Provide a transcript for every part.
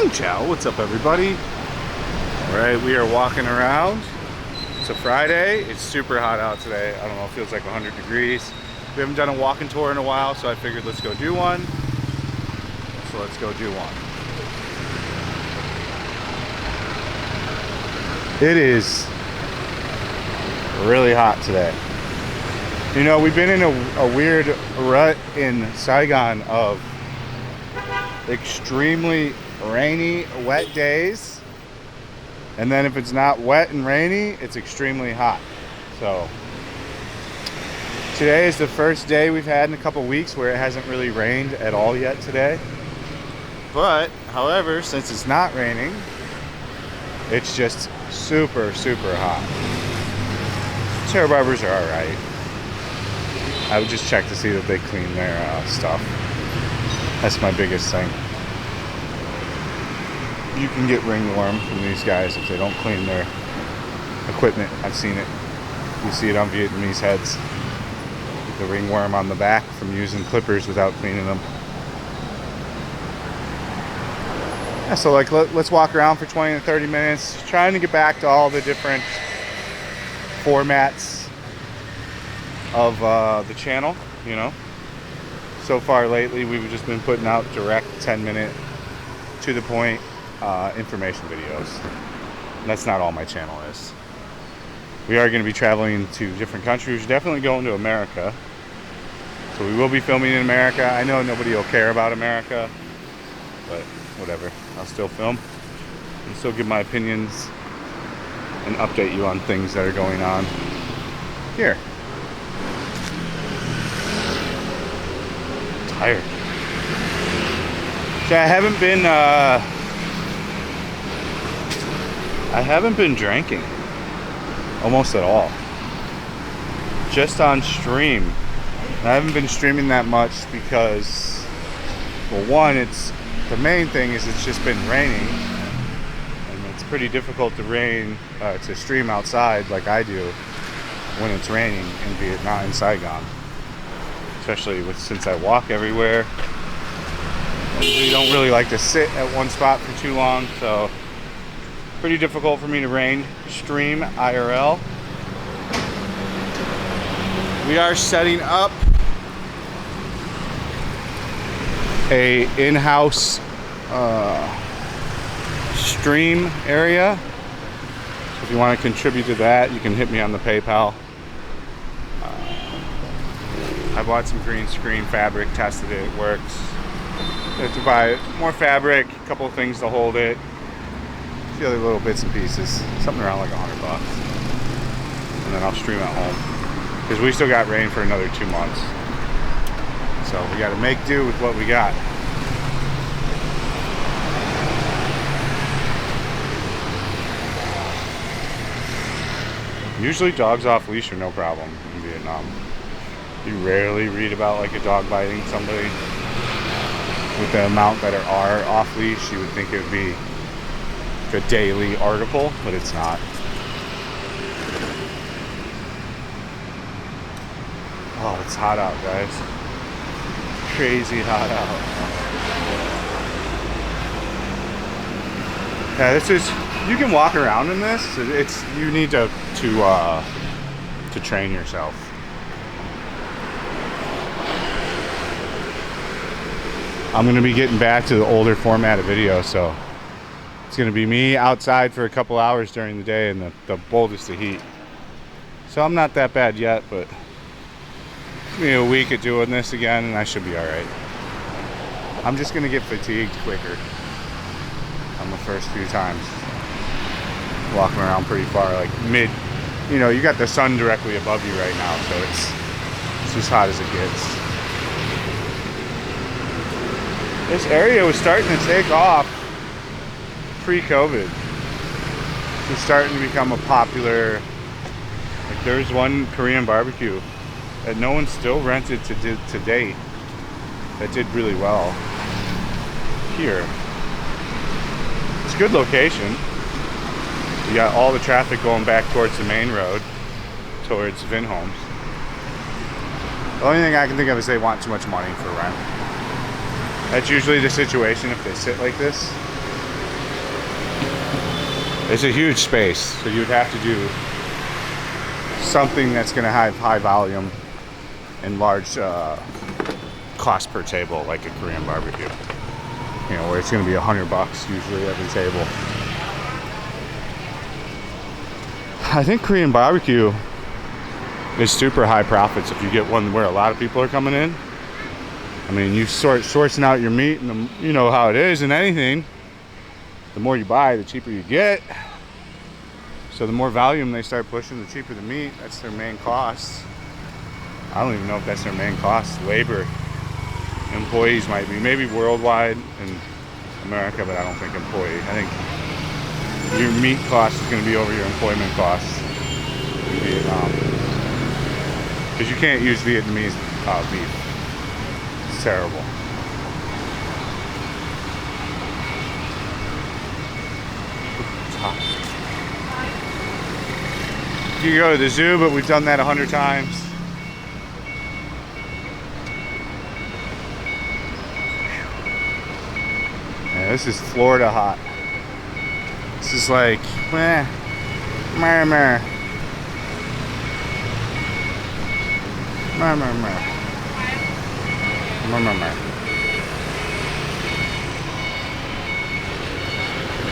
Ciao, what's up everybody? Alright, we are walking around. It's a Friday. It's super hot out today. I don't know, it feels like 100 degrees. We haven't done a walking tour in a while, so I figured let's go do one. So let's go do one. It is really hot today. You know, we've been in a weird rut in Saigon of extremely rainy, wet days. And then if it's not wet and rainy, it's extremely hot. So today is the first day we've had in a couple weeks where it hasn't really rained at all yet today. But, however, since it's not raining, it's just super, super hot. Chair barbers are alright. I would just check to see that they clean their stuff. That's my biggest thing. You can get ringworm from these guys if they don't clean their equipment. I've seen it. You see it on Vietnamese heads. The ringworm on the back from using clippers without cleaning them. Yeah, so like let's walk around for 20 to 30 minutes, trying to get back to all the different formats of the channel, you know. So far lately we've just been putting out direct 10-minute to the point information videos. And that's not all my channel is. We are going to be traveling to different countries, definitely going to America. So we will be filming in America. I know nobody will care about America, but whatever, I'll still film and still give my opinions and update you on things that are going on here. Tired. So I haven't been drinking almost at all. Just on stream. I haven't been streaming that much because, well, one, the main thing is it's just been raining, and it's pretty difficult to stream outside like I do when it's raining in Vietnam, in Saigon. Especially since I walk everywhere. I usually don't really like to sit at one spot for too long, so pretty difficult for me to stream IRL. We are setting up a in-house stream area. So if you want to contribute to that, you can hit me on the PayPal. I bought some green screen fabric, tested it, it works. You have to buy more fabric, a couple of things to hold it, a few other little bits and pieces, something around like $100. And then I'll stream at home. Because we still got rain for another 2 months. So we got to make do with what we got. Usually dogs off leash are no problem in Vietnam. You rarely read about like a dog biting somebody. With the amount that are off leash, you would think it would be a daily article, but it's not. Oh, it's hot out, guys. Crazy hot out. Yeah, this is, you can walk around in this. You need to train yourself. I'm going to be getting back to the older format of video, so it's going to be me outside for a couple hours during the day in the boldest of heat. So I'm not that bad yet, but give me a week of doing this again and I should be alright. I'm just going to get fatigued quicker on the first few times. Walking around pretty far, like you know, you got the sun directly above you right now, so it's as hot as it gets. This area was starting to take off pre-COVID. It's starting to become a popular, like there's one Korean barbecue that no one still rented to date that did really well here. It's a good location. You got all the traffic going back towards the main road, towards Vin Homes. The only thing I can think of is they want too much money for rent. That's usually the situation if they sit like this. It's a huge space, so you'd have to do something that's going to have high volume and large cost per table, like a Korean barbecue. You know, where it's going to be $100 usually every table. I think Korean barbecue is super high profits if you get one where a lot of people are coming in. I mean, you sourcing out your meat, and you know how it is in anything. The more you buy, the cheaper you get. So the more volume they start pushing, the cheaper the meat. That's their main cost. I don't even know if that's their main cost. Labor, employees might be, maybe worldwide in America, but I don't think employee. I think your meat cost is going to be over your employment costs in Vietnam, because you can't use Vietnamese beef. It's terrible. You go to the zoo, but we've done that 100 times. Yeah, this is Florida hot. This is like, meh, meh, meh. Meh, meh, meh. Meh, meh, meh.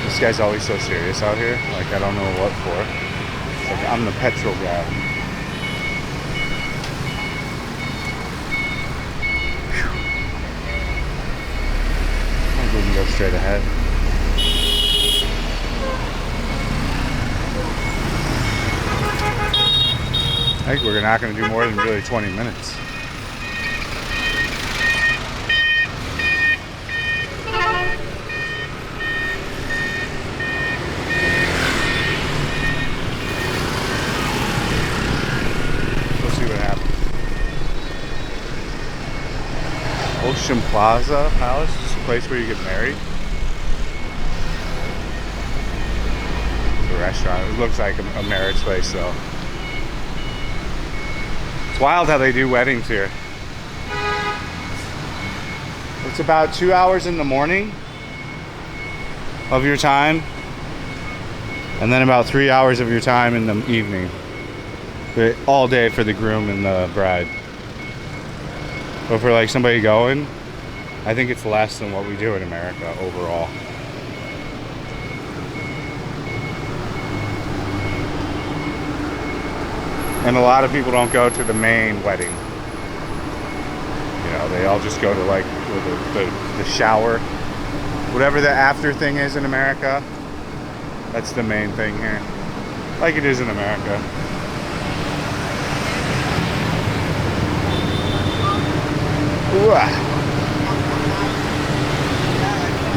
This guy's always so serious out here. Like, I don't know what for. Like, I'm the petrol guy. I think we can go straight ahead. I think we're not going to do more than really 20 minutes. Ocean Plaza Palace is a place where you get married. It's a restaurant. It looks like a marriage place though. It's wild how they do weddings here. It's about 2 hours in the morning of your time, and then about 3 hours of your time in the evening. All day for the groom and the bride. But for like somebody going, I think it's less than what we do in America overall. And a lot of people don't go to the main wedding. You know, they all just go to like the shower. Whatever the after thing is in America, that's the main thing here. Like it is in America.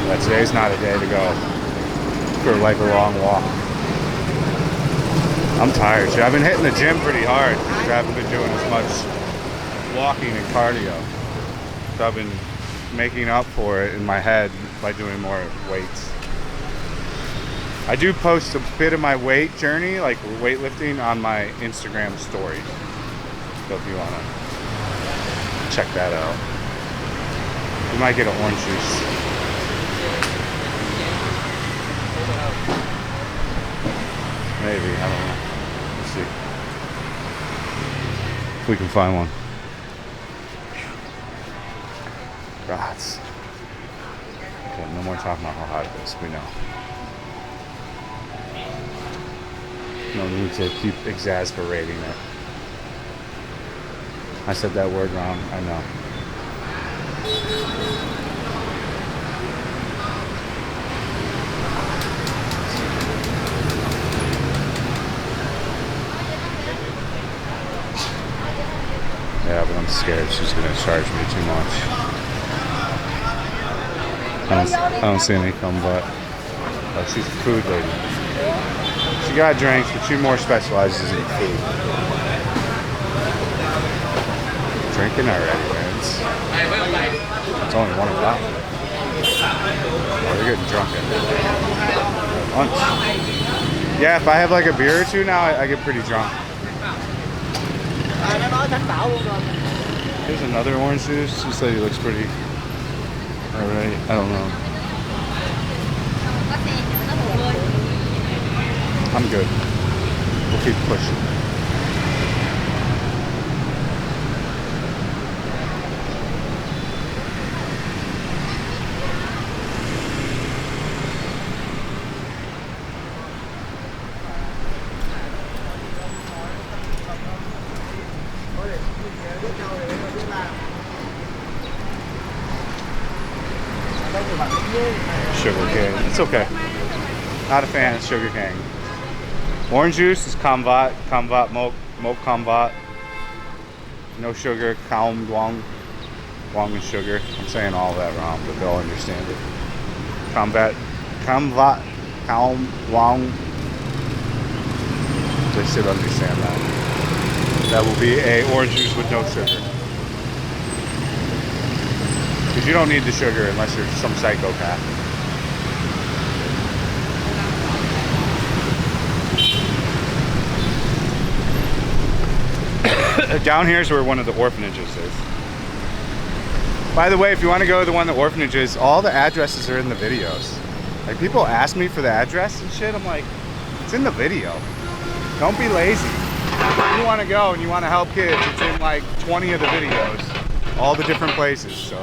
But today's not a day to go for like a long walk. I'm tired. I've been hitting the gym pretty hard because I haven't been doing as much walking and cardio. So I've been making up for it in my head by doing more weights. I do post a bit of my weight journey, like weightlifting, on my Instagram story. So if you want to check that out. You might get an orange juice. Maybe, I don't know. Let's see. If we can find one. Gods. Okay, no more talking about how hot it is, we know. No need to keep exasperating it. I said that word wrong, I know. Yeah, but I'm scared she's gonna charge me too much. I don't see any come, but she's a food lady. She got drinks, but she more specializes in food. Drinking already, man. It's only 1 o'clock. Oh, they're getting drunk at lunch. Yeah, if I have like a beer or two now, I get pretty drunk. Here's another orange juice. This lady looks pretty. Alright, I don't know. I'm good. We'll keep pushing. Sugar cane. It's okay. Not a fan of sugar cane. Orange juice is Kamvat, Moke Kamvat. No sugar, Kaum Duang. Duang is sugar. I'm saying all that wrong, but they'll understand it. Kamvat, Kaum Duang. They should understand that. That will be a orange juice with no sugar. Because you don't need the sugar unless you're some psychopath. Down here is where one of the orphanages is. By the way, if you want to go to the one of the orphanages, all the addresses are in the videos. Like, people ask me for the address and shit. I'm like, it's in the video. Don't be lazy. If you want to go and you want to help kids, it's in like 20 of the videos. All the different places, so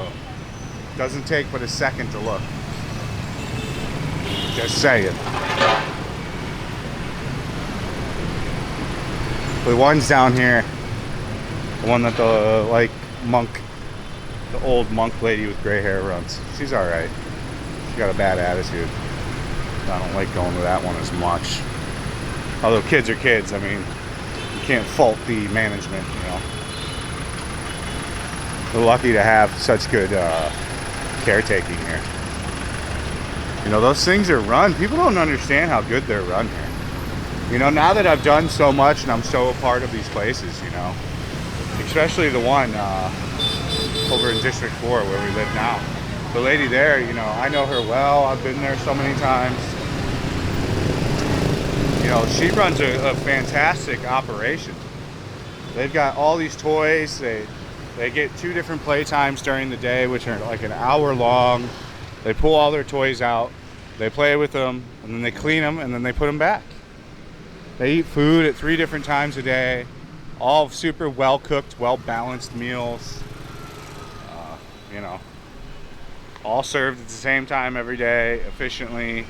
it doesn't take but a second to look. Just saying. The ones down here, the one that the the old monk lady with gray hair runs. She's alright. She got a bad attitude. I don't like going to that one as much. Although kids are kids, I mean, you can't fault the management, you know. We're lucky to have such good caretaking here. You know, those things are run. People don't understand how good they're run here. You know, now that I've done so much and I'm so a part of these places, you know, especially the one over in District 4 where we live now. The lady there, you know, I know her well. I've been there so many times. You know, she runs a fantastic operation. They've got all these toys. They get 2 different play times during the day, which are like an hour long. They pull all their toys out. They play with them, and then they clean them, and then they put them back. They eat food at 3 different times a day. All super well-cooked, well-balanced meals. You know, all served at the same time every day, efficiently.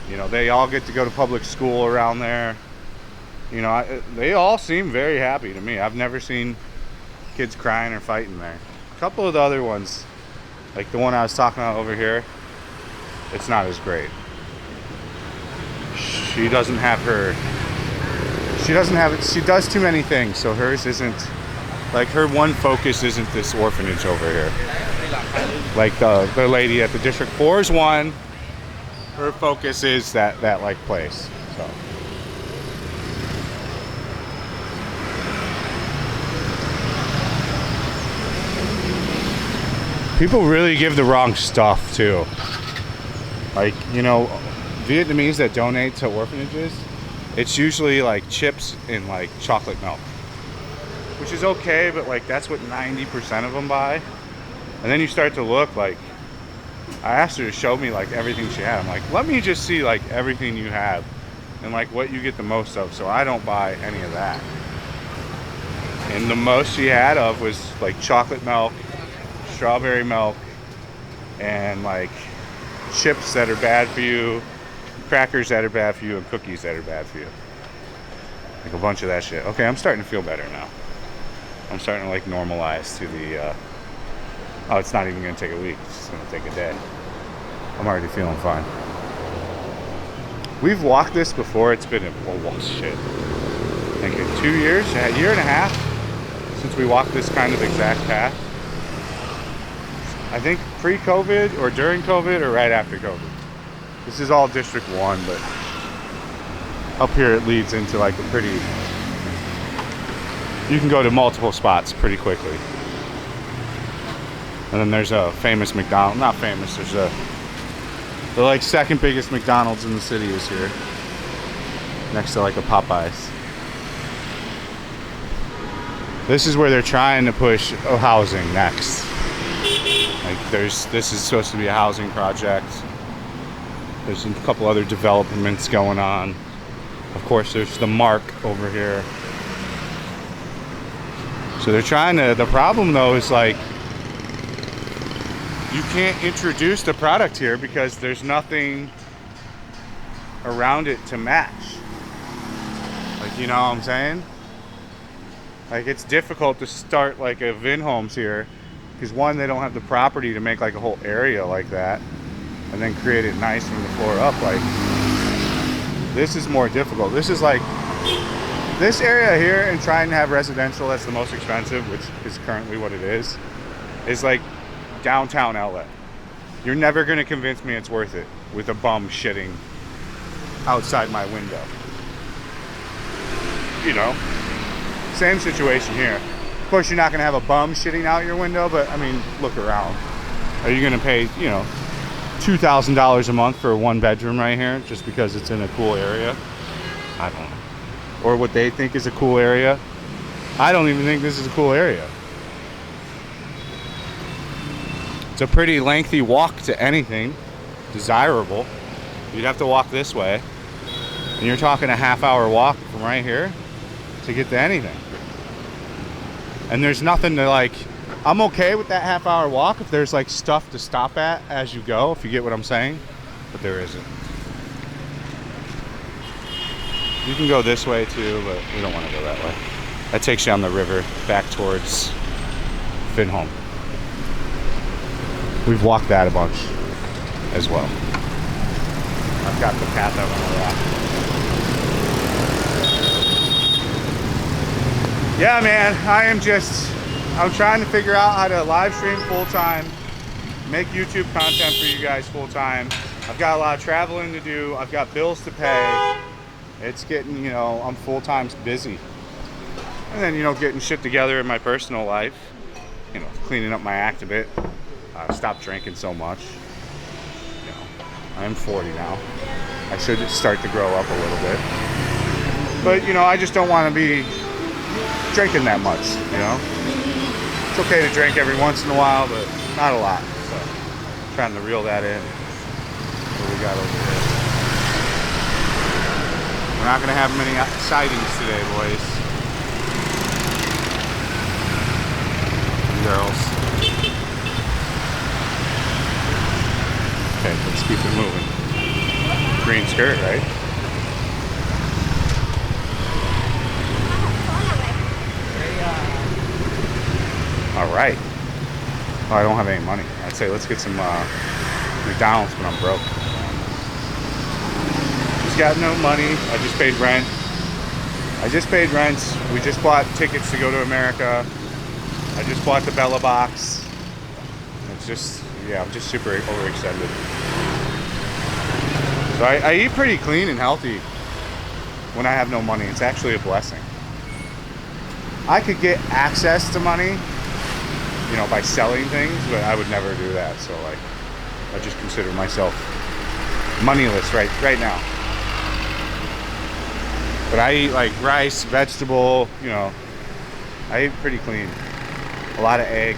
You know, they all get to go to public school around there. You know, they all seem very happy to me. I've never seen kids crying or fighting there. A couple of the other ones, like the one I was talking about over here, it's not as great. She does too many things, so hers isn't, like, her one focus isn't this orphanage over here. Like the lady at the District 4's one, her focus is that like place. So people really give the wrong stuff too. Like, you know, Vietnamese that donate to orphanages, it's usually like chips and like chocolate milk, which is okay, but like that's what 90% of them buy. And then you start to look, like, I asked her to show me like everything she had. I'm like, let me just see like everything you have and like what you get the most of, so I don't buy any of that. And the most she had of was like chocolate milk, strawberry milk, and like chips that are bad for you, crackers that are bad for you, and cookies that are bad for you. Like a bunch of that shit. Okay, I'm starting to feel better now. I'm starting to like normalize to the oh, it's not even gonna take a week, it's just gonna take a day. I'm already feeling fine. We've walked this before. It's been shit, I think 2 years, a year and a half since we walked this kind of exact path. I think pre-COVID or during COVID or right after COVID. This is all District 1, but up here it leads into like a pretty, you can go to multiple spots pretty quickly. And then there's a famous McDonald's, not famous, there's the like second biggest McDonald's in the city is here. Next to like a Popeyes. This is where they're trying to push housing next. Like this is supposed to be a housing project. There's a couple other developments going on. Of course, there's the mark over here. So they're trying to, the problem though is like, you can't introduce the product here because there's nothing around it to match. Like, you know what I'm saying? Like, it's difficult to start like a Vin Homes here because one, they don't have the property to make like a whole area like that and then create it nice from the floor up. Like, this is more difficult. This is like, this area here, and trying to have residential that's the most expensive, which is currently what it is like downtown LA. You're never going to convince me it's worth it with a bum shitting outside my window. You know, same situation here. Of course, you're not going to have a bum shitting out your window, but I mean, look around. Are you going to pay, you know, $2,000 a month for a 1-bedroom right here just because it's in a cool area? I don't know. Or what they think is a cool area. I don't even think this is a cool area. It's a pretty lengthy walk to anything desirable. You'd have to walk this way. And you're talking a half-hour walk from right here to get to anything. And there's nothing to like, I'm okay with that half-hour walk if there's like stuff to stop at as you go, if you get what I'm saying. But there isn't. You can go this way too, but we don't want to go that way. That takes you on the river back towards Vin Home. We've walked that a bunch as well. I've got the path out on the rock. Yeah, man, I'm trying to figure out how to live stream full time, make YouTube content for you guys full time. I've got a lot of traveling to do. I've got bills to pay. It's getting, you know, I'm full-time busy. And then, you know, getting shit together in my personal life. You know, cleaning up my act a bit. Stop drinking so much. You know, I'm 40 now. I should start to grow up a little bit. But, you know, I just don't want to be drinking that much, you know. It's okay to drink every once in a while, but not a lot. So, trying to reel that in. What we got over here. We're not going to have many sightings today, boys and girls. Okay, let's keep it moving. Green skirt, right? All right. Oh, I don't have any money. I'd say let's get some McDonald's, but I'm broke. Got no money. I just paid rent. We just bought tickets to go to America. I just bought the Bella box. It's just, yeah, I'm just super overextended. So I eat pretty clean and healthy when I have no money. It's actually a blessing. I could get access to money, you know, by selling things, but I would never do that. So like, I just consider myself moneyless right now. But I eat like rice, vegetable, you know, I eat pretty clean. A lot of egg.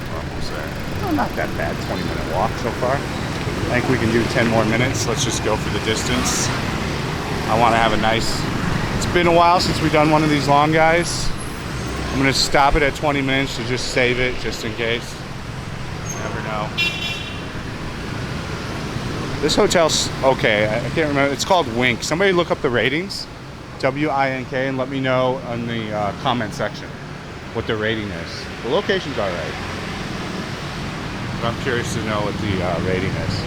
We're almost there. Oh, not that bad, 20-minute walk so far. I think we can do 10 more minutes. Let's just go for the distance. I want to have a nice, it's been a while since we've done one of these long guys. I'm going to stop it at 20 minutes to just save it, just in case. You never know. This hotel's okay. I can't remember. It's called Wink. Somebody look up the ratings, W-I-N-K, and let me know in the comment section what the rating is. The location's all right, but I'm curious to know what the rating is.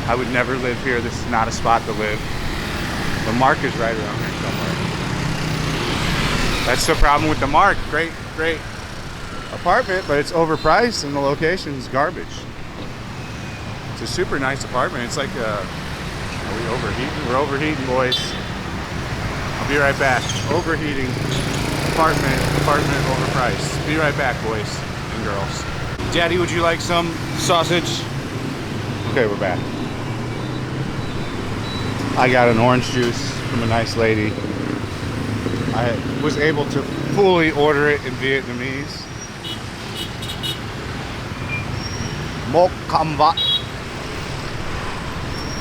I would never live here. This is not a spot to live. The Mark is right around here somewhere. That's the problem with the Mark. Great apartment, but it's overpriced and the location's garbage. It's a super nice apartment. It's like are we overheating? We're overheating, boys. I'll be right back. Overheating. Apartment overpriced. Be right back, boys and girls. Daddy, would you like some sausage? Okay, we're back. I got an orange juice from a nice lady. I was able to fully order it in Vietnamese. Một cam vắt.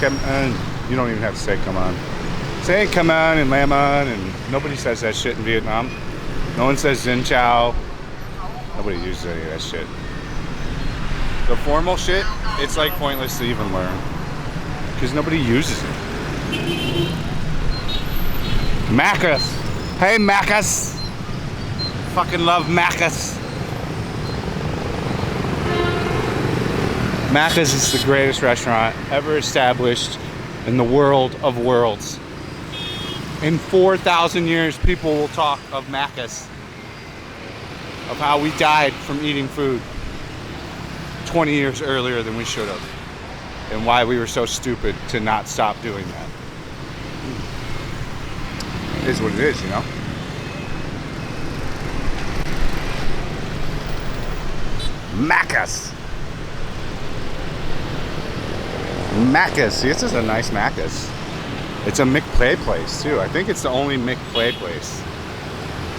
Kem ơn. You don't even have to say come on. Say come on and lam on, and nobody says that shit in Vietnam. No one says Xin Chao. Nobody uses any of that shit. The formal shit, it's like pointless to even learn. Because nobody uses it. Macca's. Hey Macca's. Fucking love Macca's. Macca's is the greatest restaurant ever established in the world of worlds. In 4,000 years, people will talk of Macca's. Of how we died from eating food 20 years earlier than we should have. And why we were so stupid to not stop doing that. It is what it is, you know? Macca's. Macca's. See, this is a nice Macca's. It's a McPlay place, too. I think it's the only McPlay place.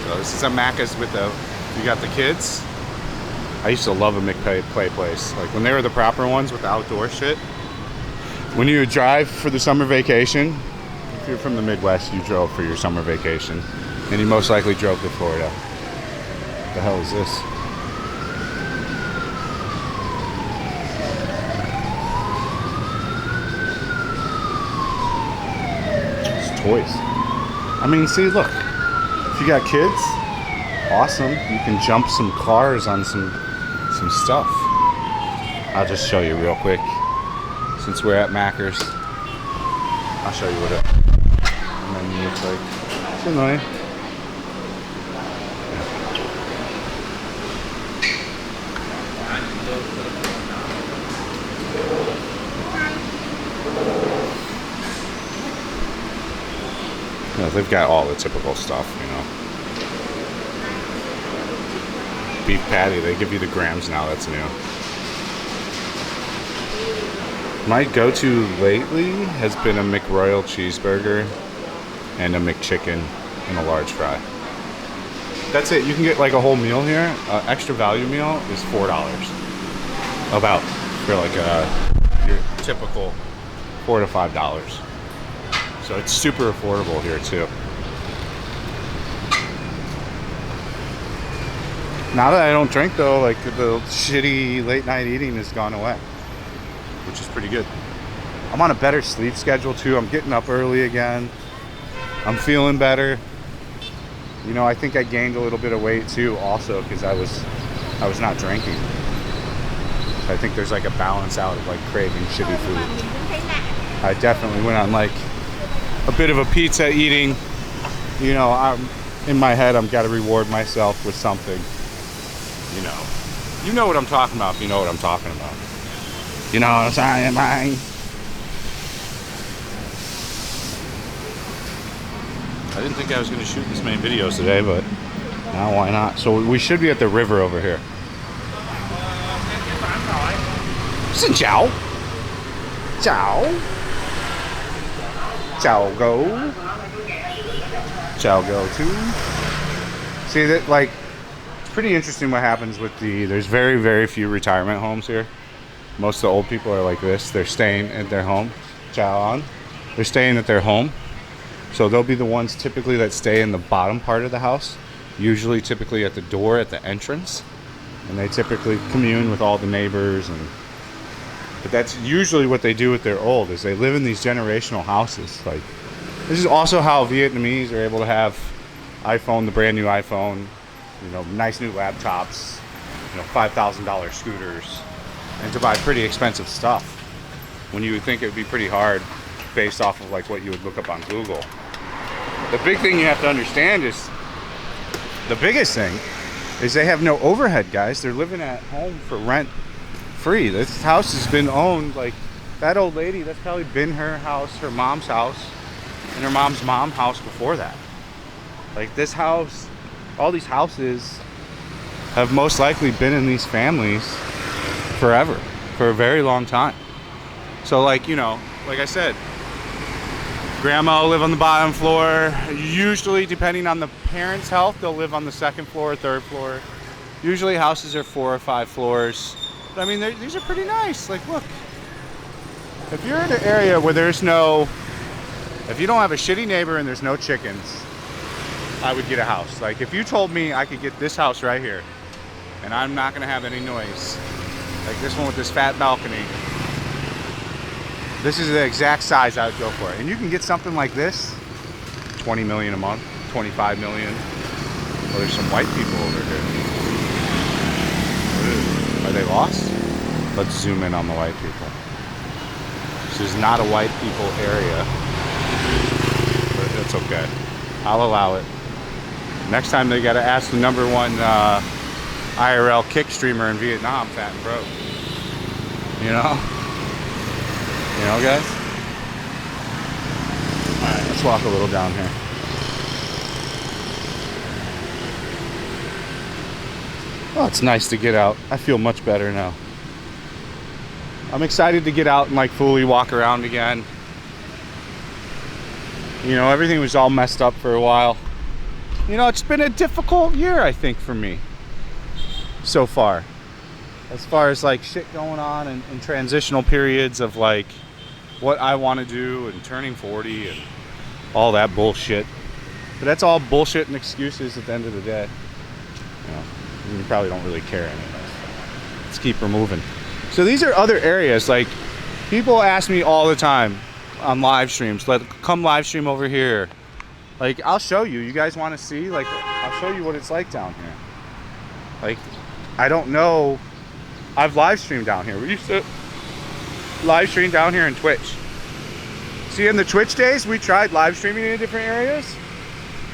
So this is a Macca's with the... You got the kids. I used to love a McPlay place. Like when they were the proper ones with the outdoor shit. When you would drive for the summer vacation, if you're from the Midwest, you drove for your summer vacation. And you most likely drove to Florida. What the hell is this? It's toys. I mean, see, look. If you got kids, awesome. You can jump some cars on some stuff. I'll just show you real quick. Since we're at Macca's, I'll show you what it looks like. It's annoying. You know, they've got all the typical stuff, you know. Beef patty, they give you the grams now, that's new. My go-to lately has been a McRoyal cheeseburger and a McChicken and a large fry. That's it. You can get like a whole meal here. Extra value meal is $4. About for like your typical $4 to $5. So it's super affordable here too. Now that I don't drink though, like the shitty late night eating has gone away, which is pretty good. I'm on a better sleep schedule too. I'm getting up early again. I'm feeling better. You know, I think I gained a little bit of weight too also because I was not drinking. So I think there's like a balance out of like craving shitty food. I definitely went on like a bit of a pizza eating. You know, I'm in my head, I've got to reward myself with something. You know what I'm talking about if you know what I'm talking about. You know what I'm saying, man? I didn't think I was going to shoot this many videos today, but now why not? So we should be at the river over here. Xin chào. Chào. Chào go. Chào go too. See that, like, it's pretty interesting what happens with there's very, very few retirement homes here. Most of the old people are like this. They're staying at their home. Chào on. They're staying at their home. So they'll be the ones typically that stay in the bottom part of the house. Usually typically at the door at the entrance. And they typically commune with all the neighbors. But that's usually what they do with their old, is they live in these generational houses. Like, this is also how Vietnamese are able to have iPhone, the brand new iPhone, you know, nice new laptops, you know, $5,000 scooters, and to buy pretty expensive stuff when you would think it would be pretty hard based off of like what you would look up on Google. The big thing you have to understand is, the biggest thing is they have no overhead, guys. They're living at home for rent free. This house has been owned, like that old lady, that's probably been her house, her mom's house, and her mom's house before that. Like this house, all these houses have most likely been in these families forever, for a very long time. So like, you know, like I said, grandma will live on the bottom floor. Usually, depending on the parents' health, they'll live on the second floor or third floor. Usually houses are 4 or 5 floors. But I mean, these are pretty nice. Like, look. if you're in an area where there's no, if you don't have a shitty neighbor and there's no chickens, I would get a house. Like if you told me I could get this house right here and I'm not gonna have any noise, like this one with this fat balcony, this is the exact size I would go for. And you can get something like this, 20 million a month, 25 million. Oh, there's some white people over here. Ooh, are they lost? Let's zoom in on the white people. This is not a white people area, but it's okay. I'll allow it. Next time they gotta ask the #1 IRL kick streamer in Vietnam, fat and broke. You know? You know, guys? Alright, let's walk a little down here. Oh, it's nice to get out. I feel much better now. I'm excited to get out and like fully walk around again. You know, everything was all messed up for a while. You know, it's been a difficult year, I think, for me so far. As far as like shit going on and transitional periods of like what I want to do and turning 40 and all that bullshit. But that's all bullshit and excuses at the end of the day. You know, you probably don't really care anyways. Let's keep her moving. So these are other areas. Like people ask me all the time on live streams, like come live stream over here. Like I'll show you. You guys want to see? Like I'll show you what it's like down here. Like I don't know. I've live streamed down here. We used to live stream down here in Twitch. See, in the Twitch days, we tried live streaming in different areas,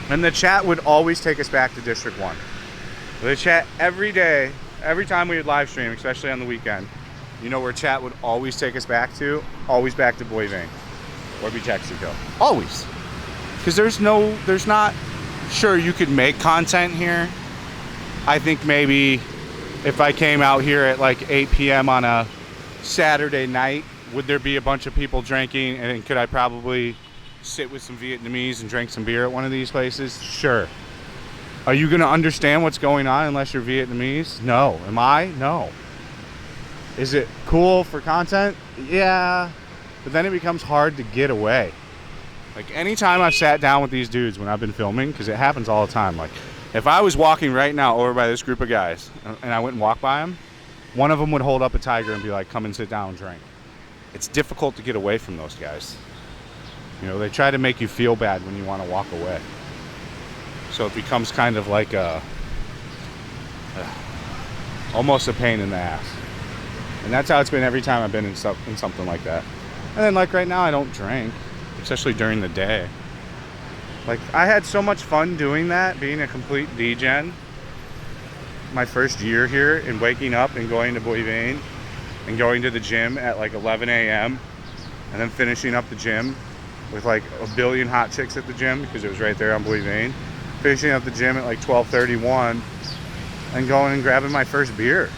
and the chat would always take us back to District 1. The chat every day, every time we would live stream, especially on the weekend, you know where chat would always take us back to? Always back to Boy Vane or Texaco. Always. Because there's not, sure, you could make content here. I think maybe if I came out here at like 8 p.m. on a Saturday night, would there be a bunch of people drinking, and could I probably sit with some Vietnamese and drink some beer at one of these places? Sure. Are you gonna understand what's going on unless you're Vietnamese? No. Am I? No. Is it cool for content? Yeah. But then it becomes hard to get away. Like anytime I've sat down with these dudes when I've been filming, because it happens all the time, like if I was walking right now over by this group of guys and I went and walked by them, one of them would hold up a tiger and be like, come and sit down and drink. It's difficult to get away from those guys. You know, they try to make you feel bad when you want to walk away. So it becomes kind of like almost a pain in the ass. And that's how it's been every time I've been in something like that. And then like right now I don't drink, especially during the day. Like I had so much fun doing that, being a complete degen. My first year here and waking up and going to Boy Vane and going to the gym at like 11 a.m. and then finishing up the gym with like a billion hot chicks at the gym because it was right there on Boy Vane. Finishing up the gym at like 12:31 and going and grabbing my first beer.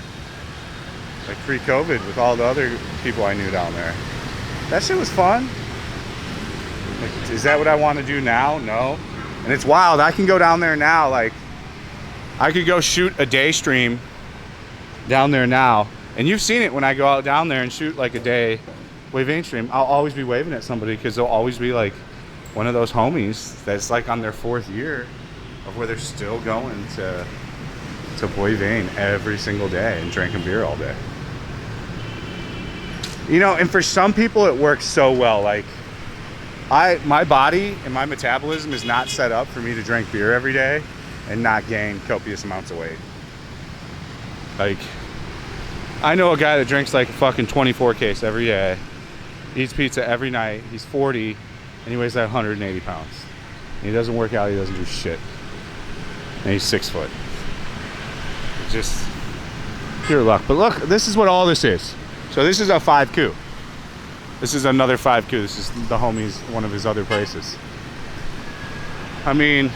Like pre-COVID with all the other people I knew down there. That shit was fun. Like, is that what I want to do now? No. And it's wild. I can go down there now. Like, I could go shoot a day stream down there now. And you've seen it when I go out down there and shoot like a day waving stream. I'll always be waving at somebody because they'll always be like one of those homies that's like on their 4th year of where they're still going to Boy Vane every single day and drinking beer all day. You know, and for some people it works so well. Like my body and my metabolism is not set up for me to drink beer every day and not gain copious amounts of weight. Like, I know a guy that drinks like a fucking 24 case every day, eats pizza every night, he's 40, and he weighs like 180 pounds. And he doesn't work out, he doesn't do shit. And he's 6 foot. Just pure luck. But look, this is what all this is. So this is a 5 coup. This is another 5 coup. This is the homie's, one of his other places. I mean,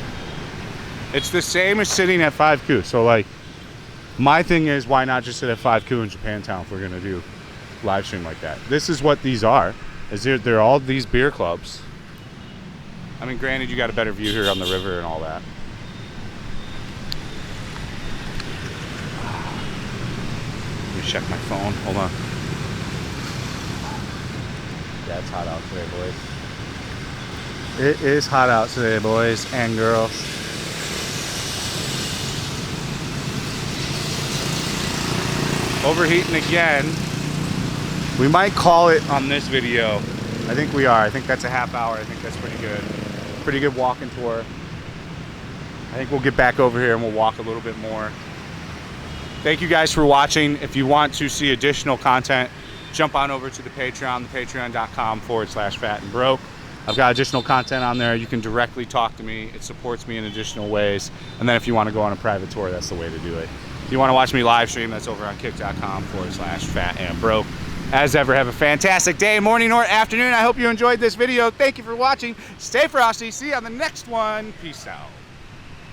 it's the same as sitting at 5 coup. So like, my thing is, why not just sit at 5 coup in Japantown if we're gonna do live stream like that? This is what these are. Is they're all these beer clubs. I mean, granted, you got a better view here on the river and all that. Let me check my phone. Hold on. Yeah, it's hot out today, boys. It is hot out today, boys and girls. Overheating again. We might call it on this video. I think we are. I think that's a half hour. I think that's pretty good. Pretty good walking tour. I think we'll get back over here and we'll walk a little bit more. Thank you guys for watching. If you want to see additional content, jump on over to the Patreon, patreon.com/fatandbroke. I've got additional content on there. You can directly talk to me. It supports me in additional ways. And then if you want to go on a private tour, that's the way to do it. If you want to watch me live stream, that's over on kick.com/fatandbroke. As ever, have a fantastic day, morning, or afternoon. I hope you enjoyed this video. Thank you for watching. Stay frosty. See you on the next one. Peace out.